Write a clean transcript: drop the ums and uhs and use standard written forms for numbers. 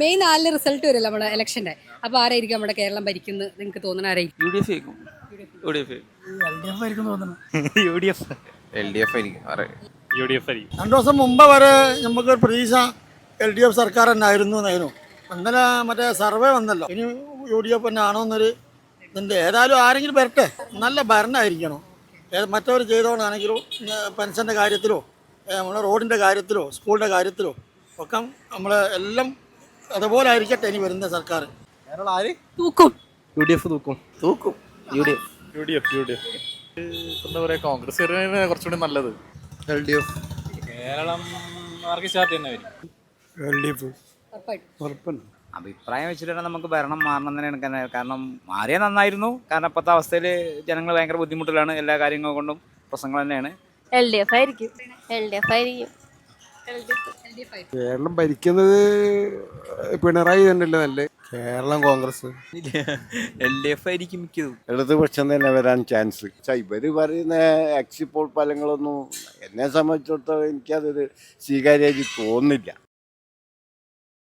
May 4 result വരുമല്ലോ നമ്മുടെ ഇലക്ഷന്റെ. അപ്പോൾ ആരായിരിക്കും നമ്മുടെ കേരളം ഭരിക്കുന്നത് നിങ്ങൾക്ക് തോന്നുന്ന ആരായിരിക്കും? UDF ആയിരിക്കും. UDF. LDF ആയിരിക്കും തോന്നുന്നു. UDF. LDF ആയിരിക്കും. UDF ആയിരിക്കും. 2 ദിവസം മുമ്പ് വരെ നമുക്കൊരു പ്രതീക്ഷ LDF സർക്കാർ തന്നെ ആയിരുന്നു എന്നായിരുന്നു. ഇന്നലെ മറ്റേ സർവേ വന്നല്ലോ, ഇനി UDF തന്നെ ആണോ എന്നൊരു ഇതുണ്ട്. ഏതായാലും ആരെങ്കിലും വരട്ടെ, നല്ല ഭരണമായിരിക്കണം. മറ്റവർ ചെയ്തോണ്ടാണെങ്കിലും പെൻഷൻ്റെ കാര്യത്തിലോ നമ്മളെ റോഡിൻ്റെ കാര്യത്തിലോ സ്കൂളിൻ്റെ കാര്യത്തിലോ ഒക്കെ നമ്മൾ എല്ലാം അതുപോലെ ആയിരിക്കട്ടെ ഇനി വരുന്ന സർക്കാർ. തൂക്കും. UDF തൂക്കും. UDF. UDF. എന്താ പറയുക, കോൺഗ്രസ് കുറച്ചുകൂടി നല്ലത്. LDF. കേരളം മാർക്ക് സ്റ്റാർട്ട് തന്നെ വരും. LDF ഉറപ്പായിട്ടും. അഭിപ്രായം വെച്ചിട്ട് നമുക്ക് ഭരണം മാറണം തന്നെയാണ്. കാരണം മാറിയാൽ നന്നായിരുന്നു. കാരണം ഇപ്പോഴത്തെ അവസ്ഥയിൽ ജനങ്ങൾ ഭയങ്കര ബുദ്ധിമുട്ടിലാണ്. എല്ലാ കാര്യങ്ങൾ കൊണ്ടും പ്രശ്നങ്ങൾ തന്നെയാണ്. LDF ആയിരിക്കും. കേരളം ഭരിക്കുന്നത് പിണറായി തന്നെയല്ലേ നല്ലത്. കേരളം കോൺഗ്രസ്. LDF ആയിരിക്കും മിക്കതും. ഇടതുപക്ഷം തന്നെ വരാൻ ചാൻസ്. ഇവര് പറയുന്ന എക്സിറ്റ് പോൾ ഫലങ്ങളൊന്നും എന്നെ സംബന്ധിച്ചിടത്തോളം എനിക്കതൊരു സ്വീകാര്യമായി തോന്നുന്നില്ല.